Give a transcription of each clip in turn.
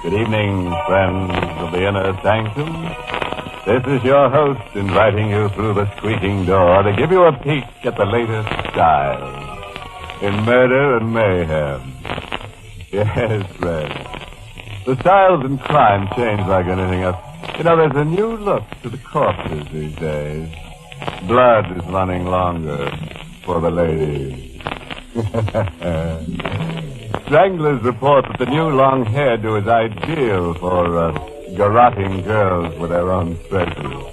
Good evening, friends of the inner sanctum. This is your host inviting you through the squeaking door to give you a peek at the latest style in murder and mayhem. Yes, friends. The styles in crime change like anything else. You know, there's a new look to the corpses these days. Blood is running longer for the ladies. Stranglers report that the new long hairdo is ideal for garroting girls with their own treasures.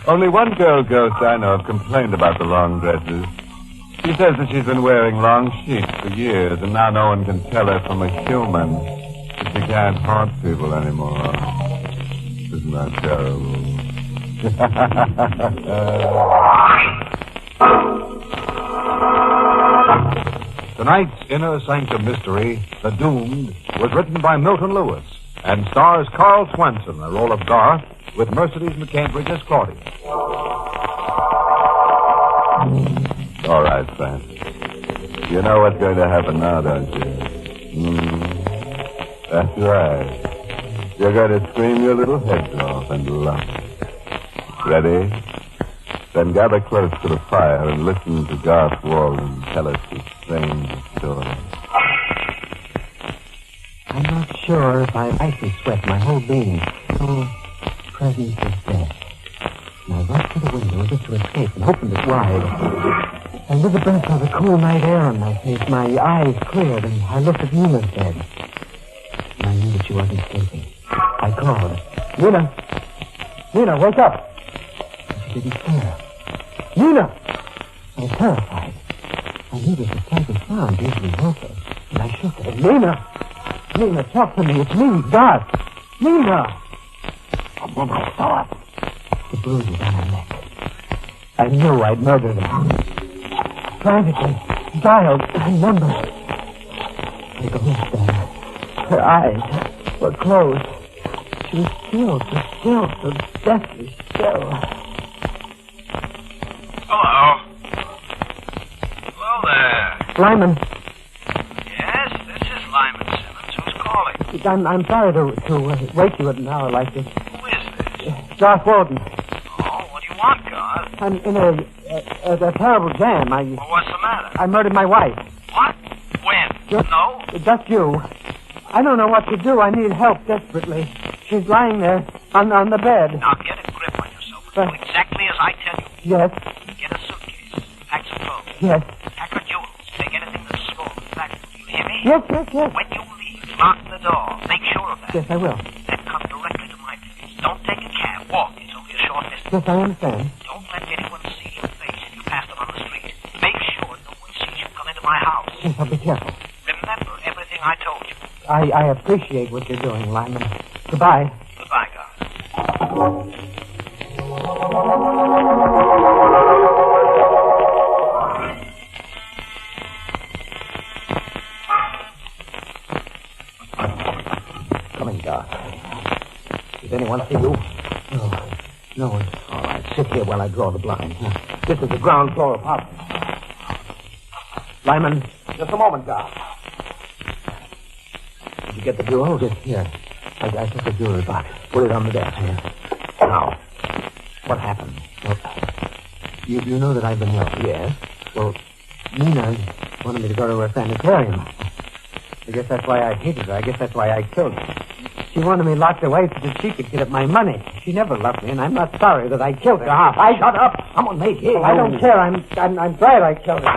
Only one girl ghost I know of complained about the long dresses. She says that she's been wearing long sheets for years, and now no one can tell her from a human that she can't haunt people anymore. Isn't that terrible? Tonight's Inner Sanctum mystery, The Doomed, was written by Milton Lewis and stars Carl Swenson in the role of Garth with Mercedes McCambridge as Claudia. All right, friends. You know what's going to happen now, don't you? That's right. You're going to scream your little heads off and laugh. Ready? Then gather close to the fire and listen to Garth Walden tell us his strange story. I'm not sure if I can sweat my whole being. So, presence of death. And I rushed to the window as if to escape and opened it wide. And with the breath of the cool night air on my face, my eyes cleared and I looked at Nina's bed. And I knew that she wasn't sleeping. I called. Nina! Nina, wake up! And she didn't stir. Nina! I was terrified. I knew that the slightest sound usually woke her. And I shook her. Nina! Nina, talk to me. It's me, Garth. Nina! And then I saw it. The bruises on her neck. I knew I'd murdered her. Frantically dialed her number. The ghost there. Her eyes were closed. She was still, so deathly still. Hello. Hello there. Lyman. Yes, this is Lyman Simmons. Who's calling? I'm sorry to wake you at an hour like this. Who is this? Garth Walden. Oh, what do you want, Garth? I'm in a terrible jam. Well, what's the matter? I murdered my wife. What? When? No? That's you. I don't know what to do. I need help desperately. She's lying there on the bed. Now get a grip on yourself. Do exactly as I tell you. Yes. Get a suitcase. Pack some clothes. Yes. Pack her jewels. Take anything that's small and valuable. You hear me? Yes. When you leave, lock the door. Make sure of that. Yes, I will. Then come directly to my place. Don't take a cab. Walk. It's only a short distance. Yes, I understand. Don't let anyone see your face if you pass them on the street. Make sure no one sees you come into my house. Yes, I'll be careful. Remember everything I told you. I appreciate what you're doing, Lyman. Goodbye. Goodbye, Garth. Come in, Garth. Did anyone see you? No one. All right, sit here while I draw the blind. This is the ground floor apartment. Lyman, just a moment, Garth. Did you get the jewels? Yes, here. I took the jewelry box. Put it on the desk. Here. Now, what happened? Well, you know that I've been ill. Yes. Well, Nina wanted me to go to her sanitarium. I guess that's why I hated her. I guess that's why I killed her. She wanted me locked away so that she could get at my money. She never loved me, and I'm not sorry that I killed her. Shut up. Someone may hear you. I don't care. I'm glad I killed her.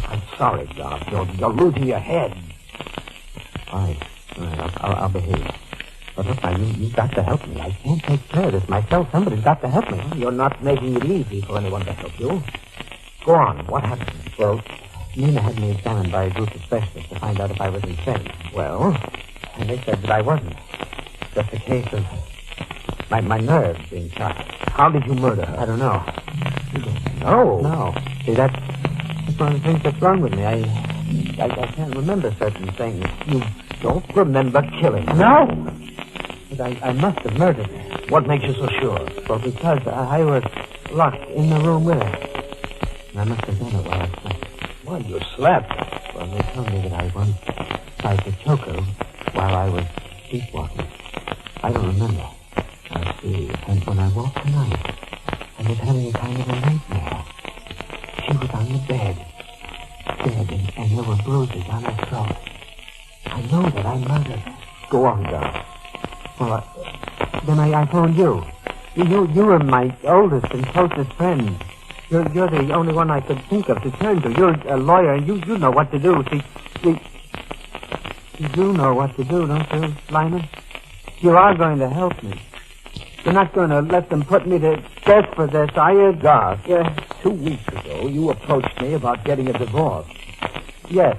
I'm sorry, Garth. You're losing your head. All right. I'll behave. But look, now, you've got to help me. I can't take care of this myself. Somebody's got to help me. You're not making it easy for anyone to help you. Go on. What happened? Well, Nina had me examined by a group of specialists to find out if I was insane. Well, and they said that I wasn't. Just a case of my nerves being shot. How did you murder her? I don't know. No. See, that's one of the things that's wrong with me. I can't remember certain things. You don't remember killing her? No. But I must have murdered her. What makes you so sure? Well, because I was locked in the room with her. I must have done it while I slept. Well, you slept. Well, they told me that I once tried to choke her while I was sleepwalking. I don't remember. I see. And when I woke tonight, I was having a kind of a nightmare. She was on the bed, dead, and there were bruises on her throat. I know that I murdered her. Go on, Doc. Well, then I phoned you. You were my oldest and closest friend. You're the only one I could think of to turn to. You're a lawyer, and you know what to do. See, you do know what to do, don't you, Lyman? You are going to help me. You're not going to let them put me to death for this, are you? Doc, 2 weeks ago, you approached me about getting a divorce. Yes,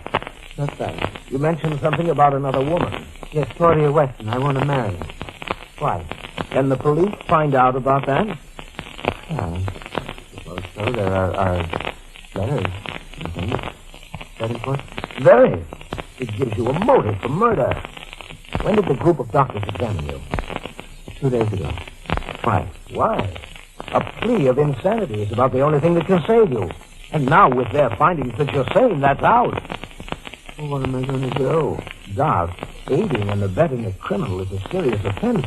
that's right. You mentioned something about another woman. Yes, Claudia Weston. I want to marry her. Why? Can the police find out about that? I suppose so. There are letters and things. Is that important? Very. It gives you a motive for murder. When did the group of doctors examine you? 2 days ago. Why? Why? A plea of insanity is about the only thing that can save you. And now with their findings that you're sane, that's out. Well, what am I going to do? Doc, aiding and abetting a criminal is a serious offense.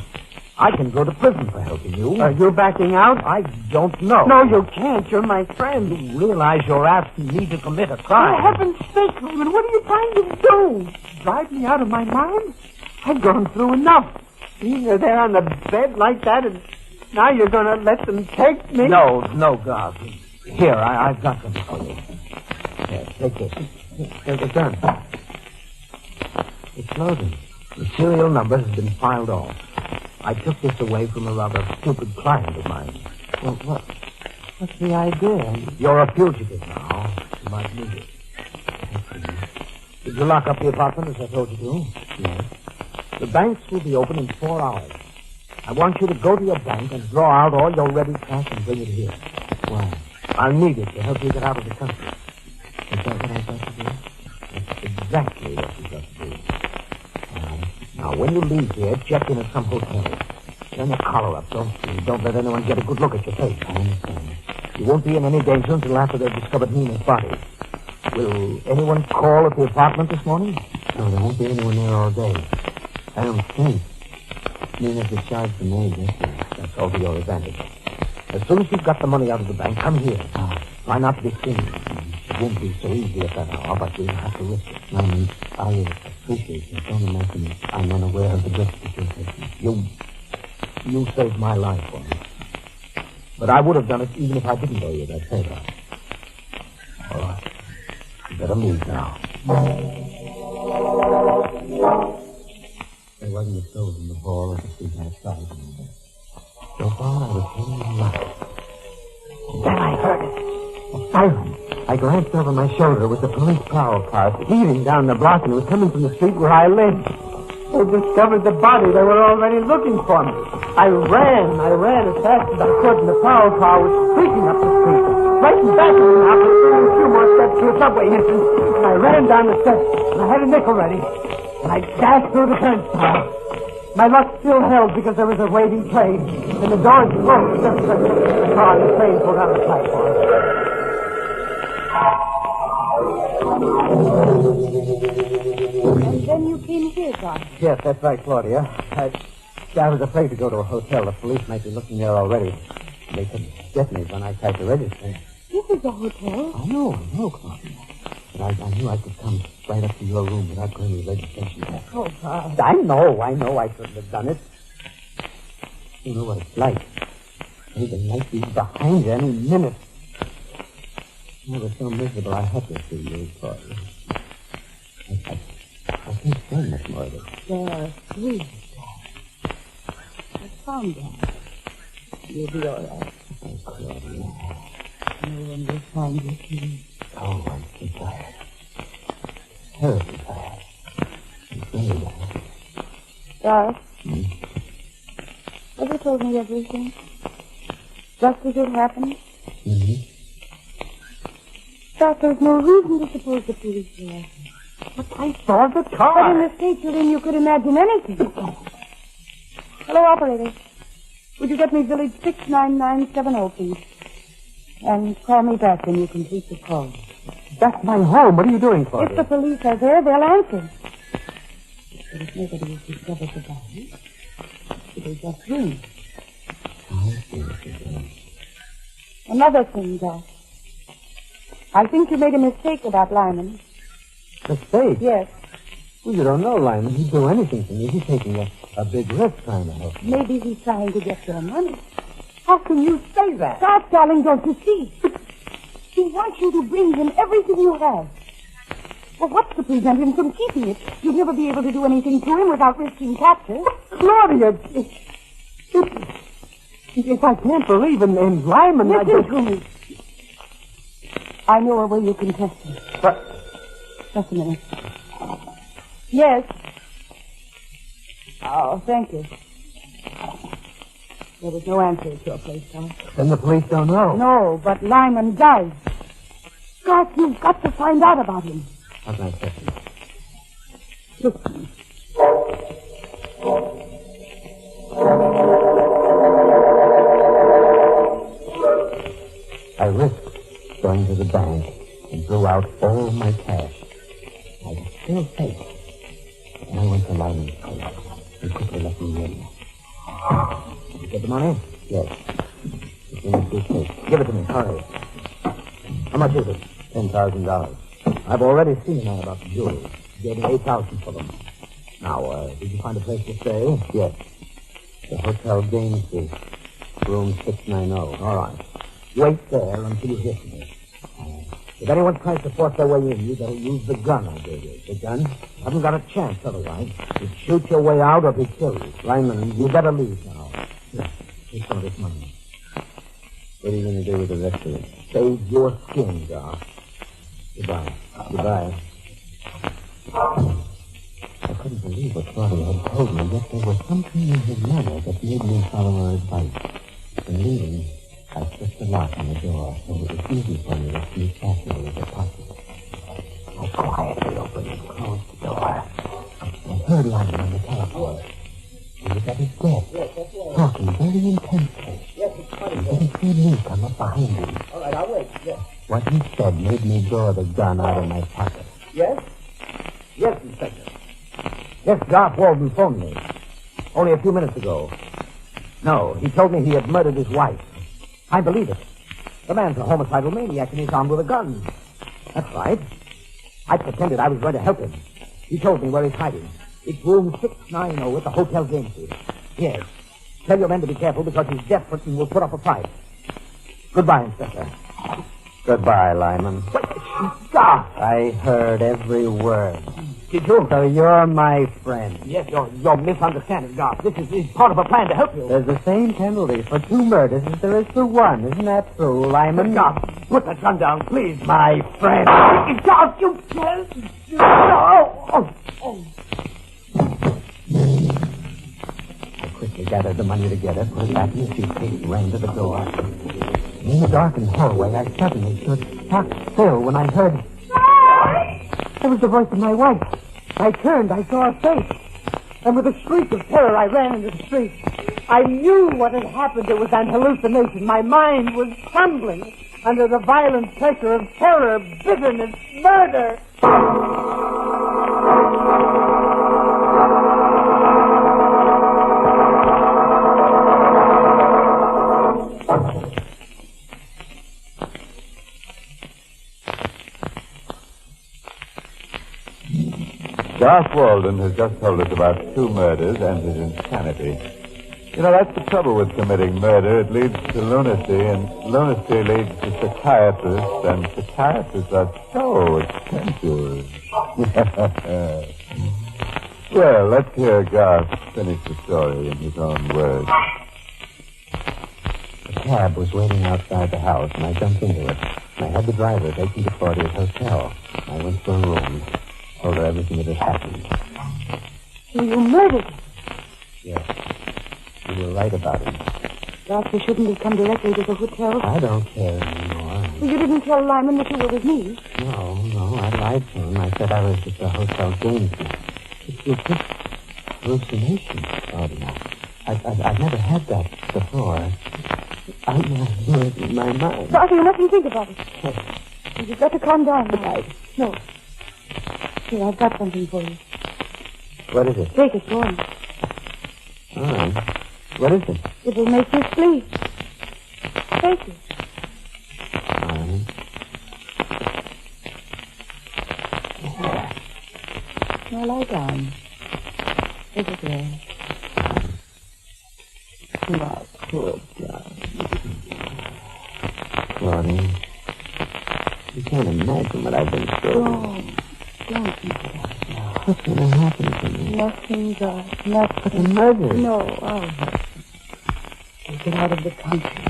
I can go to prison for helping you. Are you backing out? I don't know. No, you can't. You're my friend. You realize you're asking me to commit a crime. For heaven's sake, Raymond, what are you trying to do? Drive me out of my mind? I've gone through enough. You're there on the bed like that, and now you're going to let them take me? No, Doc. Here, I've got something for you. Here, take this. There's a gun. It's loaded. The serial number has been filed off. I took this away from a rather stupid client of mine. Well, what's the idea? You're a fugitive now. You might need it. Did you lock up the apartment as I told you to? Yes. The banks will be open in 4 hours. I want you to go to your bank and draw out all your ready cash and bring it here. Why? I'll need it to help you get out of the country. Is that what I've got to do? That's exactly what you've got to do. Now, when you leave here, check in at some hotel. Turn your collar up. Don't let anyone get a good look at your face. I understand. You won't be in any danger until after they've discovered Nina's body. Will anyone call at the apartment this morning? No, there won't be anyone there all day. I don't think. Nina's discharged the maid yesterday. That's all to your advantage. As soon as you've got the money out of the bank, come here. Try not to be seen. It won't be so easy at that hour, but you'll have to risk it. I appreciate it. Don't imagine I'm unaware of the risks that you're taking. You saved my life for me. But I would have done it even if I didn't owe you that favor. All right. You better leave now. There wasn't a soul in the hall or the street outside. So far, I was hanging alive. Then I heard it. A siren. I glanced over my shoulder. It was the police prowl car speeding down the block, and it was coming from the street where I lived. They discovered the body. They were already looking for me. I ran as fast as I could, and the prowl car was streaking up the street. Right in back of me now, but a few more steps to a subway entrance, and I ran down the steps, and I had a nickel ready, and I dashed through the turnstile. My luck still held because there was a waiting train, and the doors closed just as the car and the train pulled out of the platform. And then you came here, Doc. Yes, that's right, Claudia. I was afraid to go to a hotel. The police might be looking there already. They could get me when I tried to register. This is a hotel. I know, Claudia. But I knew I could come right up to your room without going to the registration desk. Oh, God. I know. I couldn't have done it. You know what it's like. They might be behind you any minute. I was so miserable I had to see you, Claudia. I can't say much more of it. There are 3. I found them. You'll be all right. Oh, Claudia. No one will find you, please. Oh, I'm so tired. Terribly tired. I'm very tired. Doc, have you told me everything? Just as it happened? Mm-hmm. Doc, there's no reason to suppose the police will ask me. But I saw the car. But in the state you're in, you could imagine anything. Hello, operator. Would you get me village 69970, please? And call me back when you complete the call. That's my home. What are you doing, Claudia? If the police are there, they'll answer. But if nobody has discovered the body, it'll just ring. I see what you're doing. Another thing, Doc. I think you made a mistake about Lyman. Mistake? Yes. Well, you don't know, Lyman. He'd do anything for me. He's taking a big risk trying to help me. Maybe he's trying to get your money. How can you say that? Stop, darling, don't you see? He wants you to bring him everything you have. Well, what's to prevent him from keeping it? You'll never be able to do anything to him without risking capture. Claudia, if I can't believe in Lyman, Listen to me. I know a way you can test him. What? Just a minute. Yes. Oh, thank you. There was no answer at your place, Doc. Then the police don't know. No, but Lyman does. Doc, you've got to find out about him. How can I test him? Listen. I risked going to the bank and drew out all my cash. I was still safe. And I went to Lyman's place and quickly let me in. Did you get the money? Yes. It's in the suitcase. Give it to me. Hurry. How much is it? $10,000. I've already seen that about the jewelry. You gave me $8,000 for them. Now, did you find a place to stay? Yes. The Hotel Gainesville, room 690. All right. Wait there until you hear from me. If anyone tries to force their way in, you better use the gun I gave you. The gun? Haven't got a chance otherwise. You shoot your way out or be killed. Lyman, you better leave now. Here, take some of this money. What are you going to do with the rest of it? Save your skin, Doc. Goodbye. Goodbye. I couldn't believe what Claudia had told me, yet there was something in his manner that made me follow her advice. In leaving, I slipped the lock on the door so it was easy for me to sneak past me with a pocket. I quietly opened and closed the door. I heard Lyman on the telephone. He was at his desk, talking very intensely. And then he see me come up behind him. All right, I'll wait. Yes. What he said made me draw the gun out of my pocket. Yes? Yes, Inspector. Yes, Garth Walden phoned me. Only a few minutes ago. No, he told me he had murdered his wife. I believe it. The man's a homicidal maniac and he's armed with a gun. That's right. I pretended I was going to help him. He told me where he's hiding. It's room 690 at the Hotel Gainesville. Yes. Tell your men to be careful because he's desperate and will put up a fight. Goodbye, Inspector. Goodbye, Lyman. Garth! I heard every word. Did you? So you're my friend. Yes, you're misunderstanding, Garth. This is part of a plan to help you. There's the same penalty for 2 murders as there is for 1. Isn't that true, Lyman? Garth, put that gun down, please. My friend. Garth, you... Oh. I quickly gathered the money together, put it back in the suitcase, ran to the door. In the darkened hallway, I suddenly stood stock still when I heard... It was the voice of my wife. I turned, I saw her face. And with a shriek of terror, I ran into the street. I knew what had happened. It was an hallucination. My mind was trembling under the violent pressure of terror, bitterness, murder. Garth Walden has just told us about 2 murders and his insanity. You know, that's the trouble with committing murder. It leads to lunacy, and lunacy leads to psychiatrists, and psychiatrists are so expensive. Well, let's hear Garth finish the story in his own words. A cab was waiting outside the house, and I jumped into it. I had the driver take me to Claudia's hotel. I went to her room. Told her everything that had happened. So you murdered him? Yes. You were right about him. Doctor shouldn't have come directly to the hotel. I don't care anymore. Well, you didn't tell Lyman that you were with me. No, I lied to him. I said I was at the Hotel Gainesville. It was just hallucination, Claudia. I've never had that before. I'm not losing my mind. Darcy, you mustn't think about it. You've got to calm down. Right. No. Here, I've got something for you. What is it? Take it, go on. All right. What is it? It will make you sleep. Take it. All right. Now lie down. Is it well? Now, poor God. Claudia, you can't imagine what I've been through. Don't think about it now. What's going to happen to me? Nothing, God. Nothing. But the murder. No, I'll help you. You get out of the country.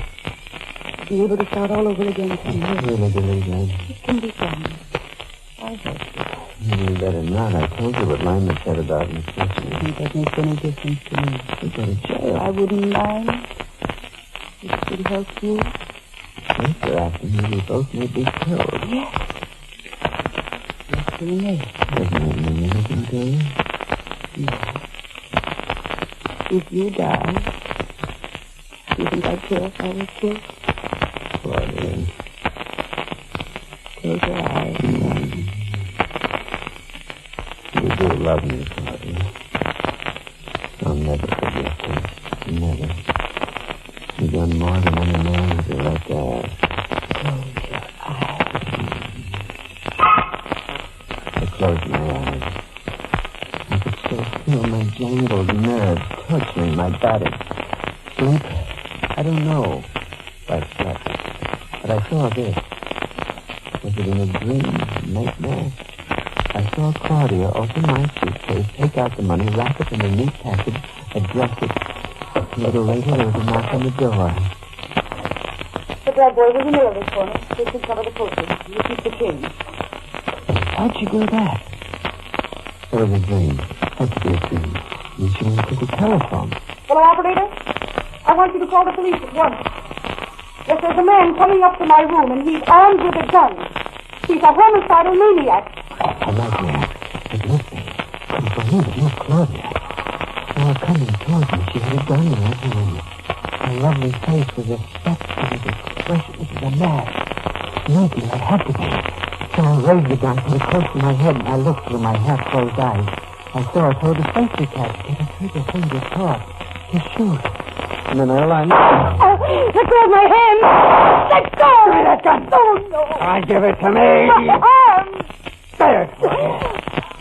Be able to start all over again from I here. really believe that. It can be done. I'll help you. You better not. I told you what Lyman said about me. I think that makes any difference to me. You go to jail. I wouldn't mind. It would help you. After after me, we both may be killed. Yes. Yes, we may. Doesn't that mean anything to you? No. If you die, do you think I'd care if I was killed? Claudia. Close your eyes. You do love me, Claudia. I'll never forget you. Never. You've done more than any man would be like that. Close your eyes. I closed my eyes. I could still feel my jangled nerves torturing my body. Sleep? I don't know. I slept. But I saw this. Was it in a dream? Nightmare? I saw Claudia open my suitcase, take out the money, wrap it in a neat package, address it. A little later, there was a knock on the door. The dog boy was in the this corner. This is cover the posters. You keep the change. How'd you do that? It was a dream. Had to be a dream. You should have took a telephone. Hello, operator? I want you to call the police at once. Yes, there's a man coming up to my room, and he's armed with a gun. He's a homicidal maniac. I like that. But listen, couldn't believe it. No, Claudia. Saw her coming towards me. She had a gun in her hand. Her lovely face was a spectacle of expression. It was a mask. Maybe it had to be. So I raised the gun, put it close to my head, and I looked through my half-closed eyes. I saw her throw the safety catch, get her trigger finger caught, to shoot. And then I aligned. Let go of my hand! Let go! Give me that gun! Oh, no! Give it to me! My arm! There, Claudia.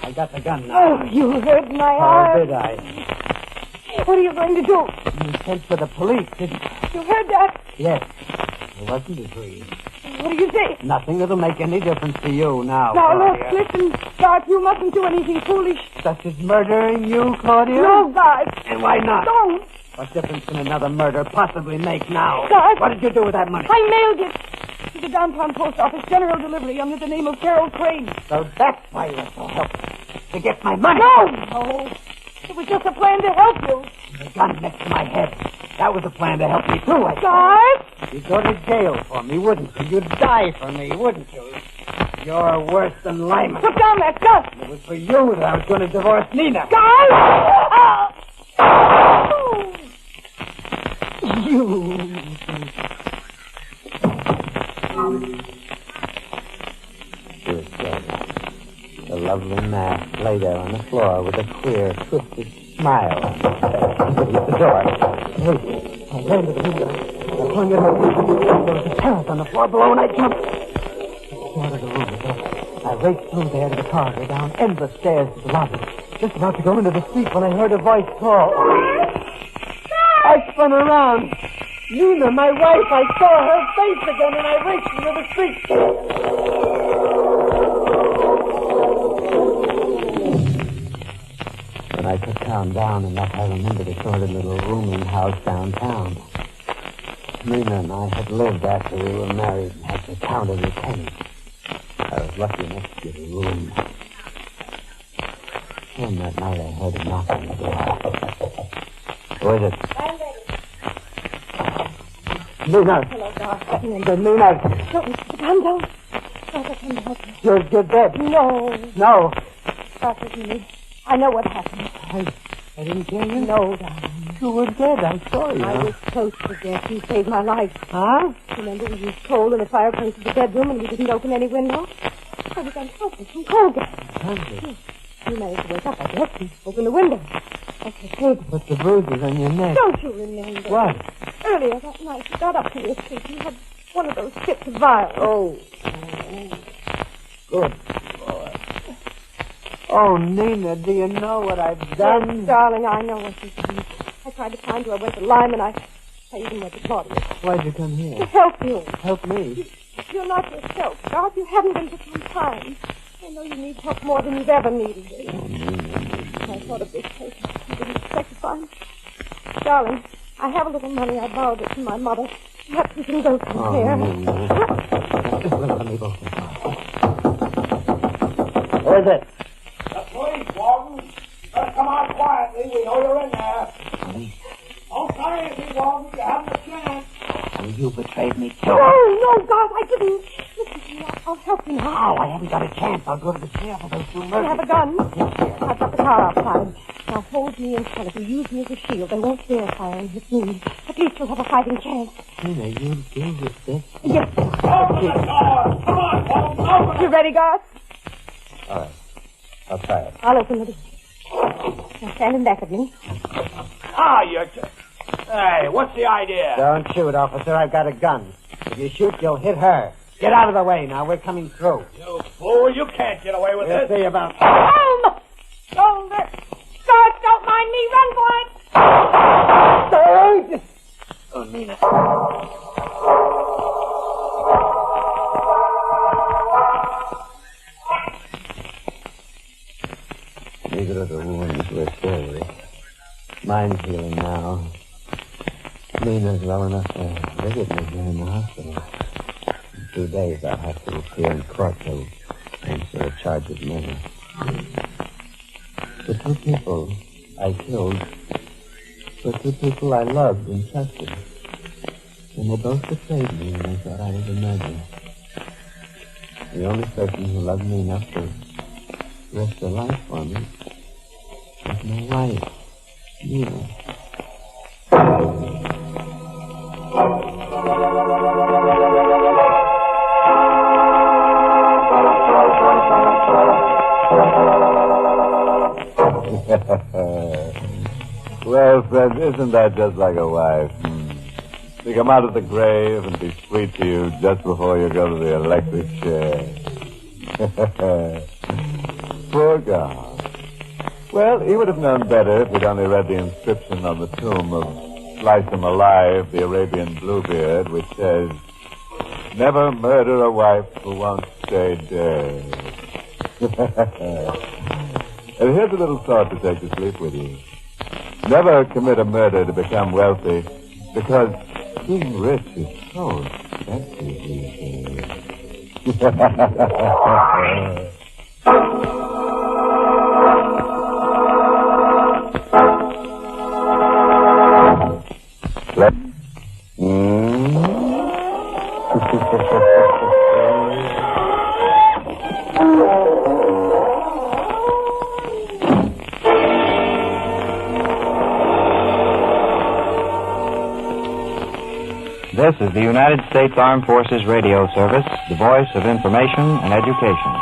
I got the gun now. Oh, you hurt my arm. Did I? What are you going to do? You sent for the police, didn't you? You heard that? Yes. It wasn't a dream. What do you say? Nothing that'll make any difference to you now, Now, Claudia. look, listen, Garth, you mustn't do anything foolish. Such as murdering you, Claudia? No, Garth. And why not? Don't. What difference can another murder possibly make now? Garth. What did you do with that money? I mailed it to the downtown post office, general delivery, under the name of Carol Crane. So that's why you're so helpless. To get my money. No. It was just a plan to help you. The gun next to my head. That was a plan to help me, too, I Garth? You'd go to jail for me, wouldn't you? You'd die for me, wouldn't you? You're worse than Lyman. Put down that gun. It was for you that I was going to divorce Nina. Garth! You. Good God. The lovely mask lay there on the floor with a queer, twisted smile on his face. Beneath the door. Wait. I ran to the window. I flung it open. There was a terrace on the floor below, and I jumped. The door of the room was open. I raced through there to the corridor, down endless stairs to the lobby. Just about to go into the street when I heard a voice call. I spun around. Nina, my wife, I saw her face again, and I raced into the street. When I could calm down enough, I remembered a sort of little rooming house downtown. Nina and I had lived after we were married and had to count every penny. I was lucky enough to get a room. And that night I heard a knock on the door. Who is it? I'm ready. Nina. Hello, Garth. Nina. Don't. Calm down. Garth, I can't help you. You're dead. No. No. Garth, listen to me. I know what happened. I didn't kill you? No, darling. You were dead. I saw you. I was close to death. You saved my life. Huh? Remember when you was cold in the fireplace of the bedroom and we didn't open any window? I was unconscious from cold gas. Unconscious? You managed to wake up, I guess, and open the window. That's the table. But the bruises on your neck. Don't you remember? What? Earlier that night, you got up to your feet. You had one of those fits of violence. Oh. Good Lord. Oh, Nina, do you know what I've done? Yes, darling, I know what you've done. I tried to find you. I went to Lyman. I even went to Claudia. Why'd you come To here? help you. Help me? You're not yourself, Garth. You haven't been for some time. I know you need help more than you've ever needed it. Oh, Nina. I thought of this place. I didn't expect to find. Darling, I have a little money. I borrowed it from my mother. Perhaps we can go from Oh, here. Nina. Let me go. Who is it? The police, Walton. Better come out quietly. We know you're in there. Don't say anything, Walton. You haven't a chance. Oh, you betrayed me, too. No, Garth, I didn't. Listen to me. I'll help you now. Oh, I haven't got a chance. I'll go to the sheriff for those two I murders. have a gun. I've got the car outside. Now hold me in front of you. Use me as a shield. They won't dare fire and hit me. At least we'll have a fighting chance. Nina, you do this. Yes. Open the door. Come on, Walton. Open You it. ready, Garth? All right. I'll try it. I'll open the door. Now stand in back of me. Ah, you're... Hey, what's the idea? Don't shoot, officer. I've got a gun. If you shoot, you'll hit her. Get out of the way now. We're coming through. You fool. You can't get away with We'll this. see about... Home! Shoulder! Garth, don't mind me. Run for it! Oh, Nina. Neither of the wounds were serious. Mine's healing now. Nina's well enough to visit me here in the hospital. In 2 days, I'll have to appear in court to answer a charge of murder. The two people I killed were two people I loved and trusted. And they both betrayed me when they thought I was a murderer. The only person who loved me enough to risk her life for me was my wife, Nina. Well, friend, isn't that just like a wife? To come out of the grave and be sweet to you just before you go to the electric chair. Poor God. Well, he would have known better if he'd only read the inscription on the tomb of Slice 'em Alive, the Arabian Bluebeard, which says, "Never murder a wife who won't stay dead." And here's a little thought to take to sleep with you. Never commit a murder to become wealthy, because being rich is so expensive these days. This is the United States Armed Forces Radio Service, the voice of information and education.